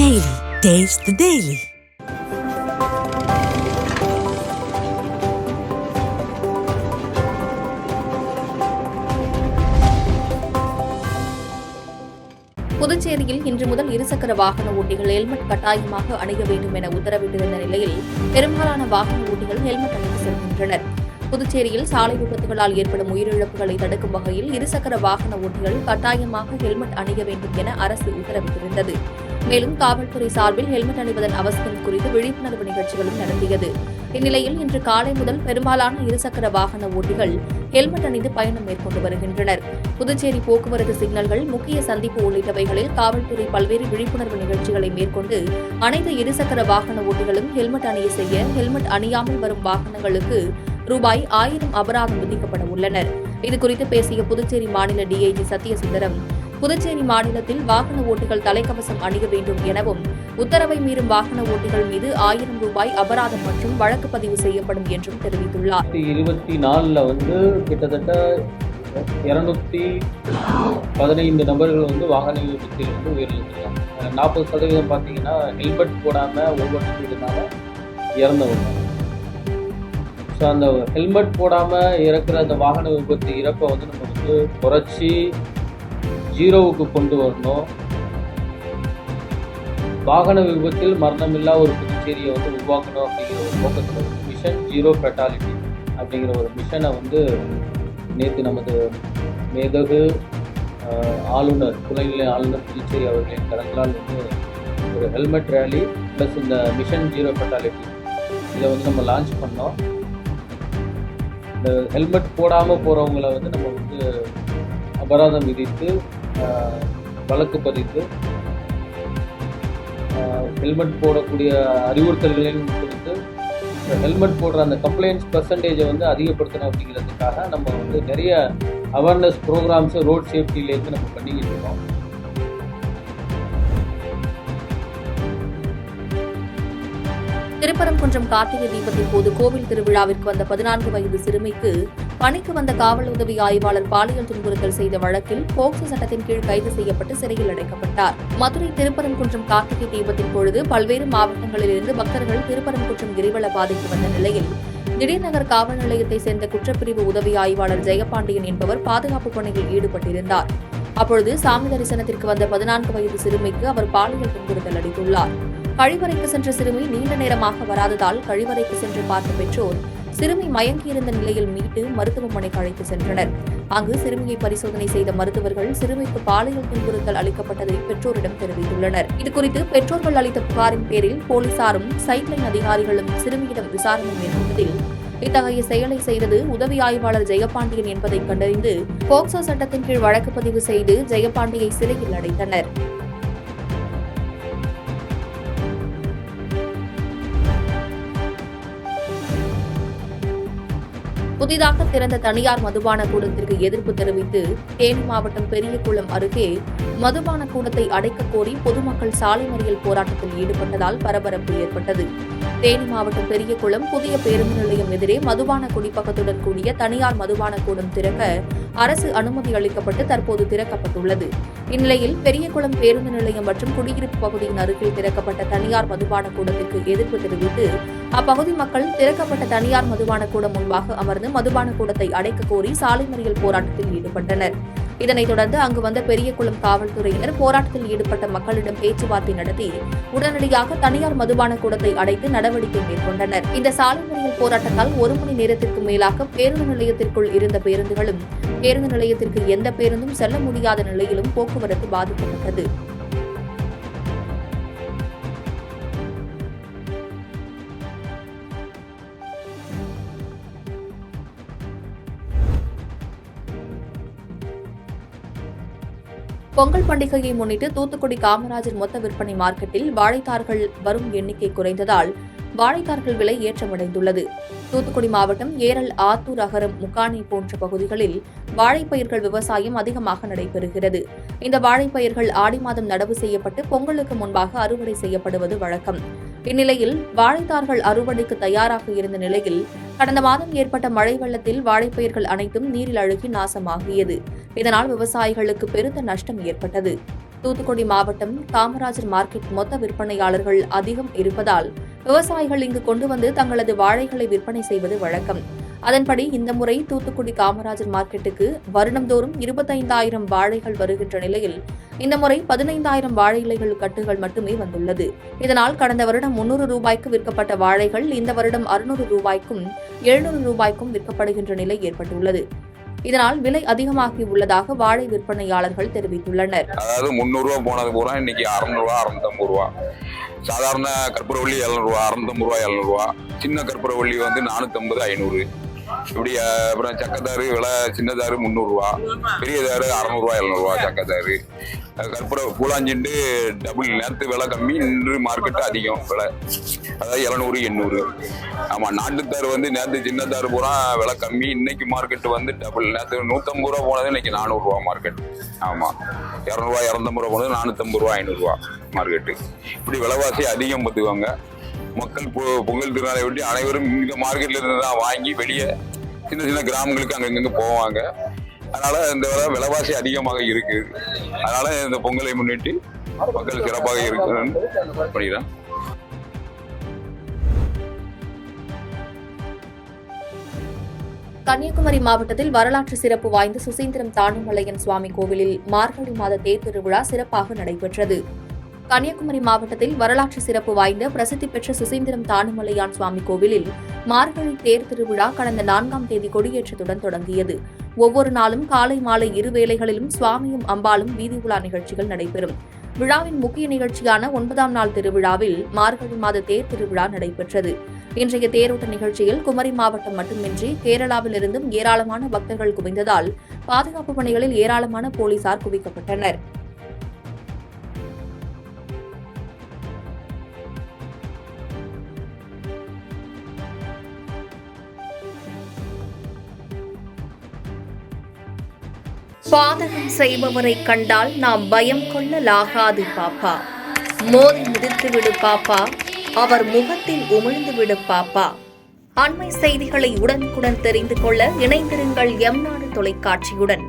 Daily. Taste the Daily. புதுச்சேரியில் இன்று முதல் இருசக்கர வாகன ஓட்டிகள் ஹெல்மெட் கட்டாயமாக அணிய வேண்டும் என உத்தரவிட்டிருந்த நிலையில் பெரும்பாலான வாகன ஓட்டிகள் ஹெல்மெட் அணிந்து செல்கின்றனர். புதுச்சேரியில் சாலை விபத்துகளால் ஏற்படும் உயிரிழப்புகளை தடுக்கும் வகையில் இருசக்கர வாகன ஓட்டிகள் கட்டாயமாக ஹெல்மெட் அணிய வேண்டும் என அரசு உத்தரவிட்டிருந்தது. மேலும் காவல்துறை சார்பில் ஹெல்மெட் அணிவதன் அவசியம் குறித்து விழிப்புணர்வு நிகழ்ச்சிகளும் நடத்தியது. இந்நிலையில் இன்று காலை முதல் பெரும்பாலான இருசக்கர வாகன ஓட்டிகள் ஹெல்மெட் அணிந்து பயணம் மேற்கொண்டு வருகின்றனர். புதுச்சேரி போக்குவரத்து சிக்னல்கள், முக்கிய சந்திப்பு உள்ளிட்டவைகளில் காவல்துறை பல்வேறு விழிப்புணர்வு நிகழ்ச்சிகளை மேற்கொண்டு அனைத்து இருசக்கர வாகன ஓட்டிகளும் ஹெல்மெட் அணிய செய்ய ஹெல்மெட் அணியாமல் வரும் வாகனங்களுக்கு ரூபாய் 1000 அபராதம் விதிக்கப்பட உள்ளனர். இதுகுறித்து பேசிய புதுச்சேரி மாநில டிஐஜி சத்யசுந்தரம், புதுச்சேரி மாநிலத்தில் வாகன ஓட்டிகள் தலைக்கவசம் அணிய வேண்டும் எனவும் உத்தரவை மீறும் வாகன ஓட்டிகள் மீது 1000 ரூபாய் அபராதம் மற்றும் வழக்கு பதிவு செய்யப்படும் என்றும் தெரிவித்துள்ளார். 2024 கிட்டத்தட்ட 215 நபர்கள் வாகன விபத்தில் உயிரிழந்திருக்காங்க. 40% பார்த்தீங்கன்னா ஹெல்மெட் போடாமல் ஓவர் ஸ்பீடுனால இறந்தவங்க. ஸோ அந்த ஹெல்மெட் போடாமல் இறக்குற அந்த வாகன விபத்து இறப்பை நம்ம குறைச்சி 0க்கு கொண்டு வரணும். வாகன விபத்தில் மரணமில்லா ஒரு புதுச்சேரியை உருவாக்கணும் அப்படிங்கிற ஒரு நோக்கத்தில் மிஷன் ஜீரோ ஃபெட்டாலிட்டி அப்படிங்கிற ஒரு மிஷனை நேற்று நமது மேதகு ஆளுநர், துணைநிலை ஆளுநர் புதுச்சேரி அவர்களின் கரங்களால் ஒரு ஹெல்மெட் ரேலி ப்ளஸ் இந்த மிஷன் ஜீரோ ஃபெட்டாலிட்டி இதை நம்ம லான்ச் பண்ணோம். இந்த ஹெல்மெட் போடாமல் போகிறவங்கள நம்ம அபராதம் விதித்து வழக்கு பதித்து ஹெல்மெட் போடக்கூடிய அறிவுறுத்தல்களையும் கொடுத்து ஹெல்மெட் போடுற அந்த கம்ப்ளைண்ட்ஸ் பெர்சன்டேஜை அதிகப்படுத்தணும் அப்படிங்கிறதுக்காக நம்ம நிறைய அவேர்னஸ் ப்ரோக்ராம்ஸு ரோட் சேஃப்டியிலேருந்து நம்ம பண்ணிக்கிட்டு இருக்கோம். திருப்பரங்குன்றம் கார்த்திகை தீபத்தின் போது கோவில் திருவிழாவிற்கு வந்த 14 வயது சிறுமிக்கு பணிக்கு வந்த காவல் உதவி ஆய்வாளர் பாலியல் துன்புறுத்தல் செய்த வழக்கில் போக்சோ சட்டத்தின் கீழ் கைது செய்யப்பட்டு சிறையில் அடைக்கப்பட்டார். மதுரை திருப்பரங்குன்றம் கார்த்திகை தீபத்தின் பொழுது பல்வேறு மாவட்டங்களிலிருந்து பக்தர்கள் திருப்பரங்குன்றம் கிரிவல பாதைக்கு வந்த நிலையில் திடீர்நகர் காவல் நிலையத்தை சேர்ந்த குற்றப்பிரிவு உதவி ஆய்வாளர் ஜெயபாண்டியன் என்பவர் பாதுகாப்பு பணியில் ஈடுபட்டிருந்தார். அப்பொழுது சாமி தரிசனத்திற்கு வந்த 14 வயது சிறுமிக்கு அவர் பாலியல் துன்புறுத்தல் அளித்துள்ளார். கழிவறைக்கு சென்ற சிறுமி நீண்ட நேரமாக வராததால் கழிவறைக்கு சென்று பார்த்த பெற்றோர் சிறுமி மயங்கியிருந்த நிலையில் மீட்டு மருத்துவமனைக்கு அழைத்து சென்றனர். அங்கு சிறுமியை பரிசோதனை செய்த மருத்துவர்கள் சிறுமிக்கு பாலியல் துன்புறுத்தல் அளிக்கப்பட்டதை பெற்றோரிடம் தெரிவித்துள்ளனர். இதுகுறித்து பெற்றோர்கள் அளித்த புகாரின் பேரில் போலீசாரும் சைட்லைன் அதிகாரிகளும் சிறுமியிடம் விசாரணை மேற்கொண்டதில் இத்தகைய செயலை செய்தது உதவி ஆய்வாளர் ஜெயபாண்டியன் என்பதை கண்டறிந்து போக்சோ சட்டத்தின் கீழ் வழக்கு பதிவு செய்து ஜெயபாண்டியை சிறையில் அடைத்தனர். புதிதாக திறந்த தனியார் மதுபான கூடத்திற்கு எதிர்ப்பு தெரிவித்து தேனி மாவட்டம் பெரியகுளம் அருகே மதுபான கூடத்தை அடைக்க கோரி பொதுமக்கள் சாலை மறியல் போராட்டத்தில் ஈடுபட்டதால் பரபரப்பு ஏற்பட்டது. தேனி மாவட்டம் பெரியகுளம் புதிய பேருந்து நிலையம் எதிரே மதுபான குடிப்பக்கத்துடன் கூடிய தனியார் மதுபான கூடம் திறக்க அரசு அனுமதி அளிக்கப்பட்டு தற்போது திறக்கப்பட்டுள்ளது. இந்நிலையில் பெரியகுளம் பேருந்து நிலையம் மற்றும் குடியிருப்பு பகுதியின் அருகில் திறக்கப்பட்ட தனியார் மதுபான கூடத்திற்கு எதிர்ப்பு தெரிவித்து அப்பகுதி மக்கள் திறக்கப்பட்ட தனியார் மதுபான கூடம் முன்பாக அமர்ந்து மதுபான கூடத்தை அடைக்க கோரி சாலை மறியல் போராட்டத்தில் ஈடுபட்டனர். இதனைத் தொடர்ந்து அங்கு வந்த பெரியகுளம் காவல்துறையினர் போராட்டத்தில் ஈடுபட்ட மக்களிடம் பேச்சுவார்த்தை நடத்தி உடனடியாக தனியார் மதுபான கூடத்தை அடைத்து நடவடிக்கை மேற்கொண்டனர். இந்த சாலை மறியல் போராட்டத்தால் 1 மணி நேரத்திற்கு மேலாக பேருந்து நிலையத்திற்குள் இருந்த பேருந்துகளும் பேருந்து நிலையத்திற்கு எந்த பேருந்தும் செல்ல முடியாத நிலையிலும் போக்குவரத்து பாதிக்கப்பட்டது. பொங்கல் பண்டிகையை முன்னிட்டு தூத்துக்குடி காமராஜர் மொத்த விற்பனை மார்க்கெட்டில் வாழைத்தார்கள் வரும் எண்ணிக்கை குறைந்ததால் வாழைத்தார்கள் விலை ஏற்றமடைந்துள்ளது. தூத்துக்குடி மாவட்டம் ஏரல், ஆத்தூர், அகரம், முக்காணி போன்ற பகுதிகளில் வாழைப்பயிர்கள் விவசாயம் அதிகமாக நடைபெறுகிறது. இந்த வாழைப்பயிர்கள் ஆடி மாதம் நடவு செய்யப்பட்டு பொங்கலுக்கு முன்பாக அறுவடை செய்யப்படுவது வழக்கம். இந்நிலையில் வாழைத்தார்கள் அறுவடைக்கு தயாராக இருந்த நிலையில் கடந்த மாதம் ஏற்பட்ட மழை வெள்ளத்தில் வாழைப்பயிர்கள் அனைத்தும் நீரில் அழுகி நாசமாகியது. இதனால் விவசாயிகளுக்கு பெருத்த நஷ்டம் ஏற்பட்டது. தூத்துக்குடி மாவட்டம் காமராஜர் மார்க்கெட் மொத்த விற்பனையாளர்கள் அதிகம் இருப்பதால் விவசாயிகள் இங்கு கொண்டு வந்து தங்களது வாழைகளை விற்பனை செய்வது வழக்கம். அதன்படி இந்த முறை தூத்துக்குடி காமராஜர் மார்க்கெட்டுக்கு வருடந்தோறும் 25,000 வாழைகள் வருகின்ற நிலையில் இந்த முறை 15,000 வாழை இலைகள் கட்டுகள் மட்டுமே வந்துள்ளது. இதனால் கடந்த வருடம் 300 ரூபாய்க்கு விற்கப்பட்ட வாழைகள் இந்த வருடம் 600 ரூபாய்க்கும் 700 ரூபாய்க்கும் விற்கப்படுகின்ற நிலை ஏற்பட்டுள்ளது. இதனால் விலை அதிகமாகி உள்ளதாக வாழை விற்பனையாளர்கள் தெரிவித்துள்ளனர். அதாவது 300 ரூபா போனது பூரா இன்னைக்கு 600 ரூபா 650 ரூபா. சாதாரண கற்பூரவள்ளி 700 ரூபா 650 ரூபா 700 ரூபா. சின்ன கற்பூரவள்ளி வந்து 450 500. இப்படி அப்புறம் சக்கத்தாறு விலை சின்னதாறு 300 ரூபா, பெரியதாறு 600 ரூபா 700 ரூபா சக்கத்தாறு. கற்பூர பூலாஞ்சிண்டு டபுள். நேற்று விலை கம்மி, இன்று மார்க்கெட்டு அதிகம் விலை, அதாவது 700 800. ஆமாம், நாட்டுத்தாறு வந்து நேற்று சின்னத்தாறு பூரா விலை கம்மி, இன்னைக்கு மார்க்கெட்டு வந்து டபுள். நேற்று 150 ரூபா போனது இன்னைக்கு 400 ரூபா மார்க்கெட். ஆமாம், 200 ரூபா 250 ரூபா போனது 450 ரூபா 500 ரூபா மார்க்கெட்டு. இப்படி விலைவாசி அதிகம் பார்த்துக்குவாங்க. மக்கள் பொங்கல் திருநாளை ஒட்டி அனைவரும் இந்த மார்க்கெட்ல இருந்து தான் வாங்கி வெளியே சின்ன சின்ன கிராமங்களுக்கு அங்கங்க போவாங்க. அதனால இந்த விலைவாசி அதிகமாக இருக்கு. அதனால இந்த பொங்கலை முன்னிட்டு மக்கள் சிறப்பாக இருக்குன்னு பண்ணிடுறேன். கன்னியாகுமரி மாவட்டத்தில் வரலாற்று சிறப்பு வாய்ந்த சுசீந்திரம் தானுமலையன் சுவாமி கோவிலில் மார்கழி மாத தேர் திருவிழா சிறப்பாக நடைபெற்றது. கன்னியாகுமரி மாவட்டத்தில் வரலாற்று சிறப்பு வாய்ந்த பிரசித்தி பெற்ற சுசீந்திரம் தானுமலையான் சுவாமி கோவிலில் மார்கழி தேர் திருவிழா கடந்த 4ஆம் தேதி கொடியேற்றத்துடன் தொடங்கியது. ஒவ்வொரு நாளும் காலை மாலை இரு வேளைகளிலும் சுவாமியும் அம்பாளும் வீதி உலா நிகழ்ச்சிகள் நடைபெறும். விழாவின் முக்கிய நிகழ்ச்சியான 9ஆம் நாள் திருவிழாவில் மார்கழி மாத தேர் திருவிழா நடைபெற்றது. இன்றைய தேரோட்ட நிகழ்ச்சியில் குமரி மாவட்டம் மட்டுமின்றி கேரளாவிலிருந்தும் ஏராளமான பக்தர்கள் குவிந்ததால் பாதுகாப்பு பணிகளில் ஏராளமான போலீசார் குவிக்கப்பட்டனர். பாதகம் செய்பவரை கண்டால் நாம் பயம் கொள்ளலாகாது பாப்பா. மோதி மிதித்து விடு பாப்பா, அவர் முகத்தில் உமிழ்ந்து விடு பாப்பா. அண்மை செய்திகளை உடனுக்குடன் தெரிந்து கொள்ள இணைந்திருங்கள் எம் நாடு தொலைக்காட்சியுடன்.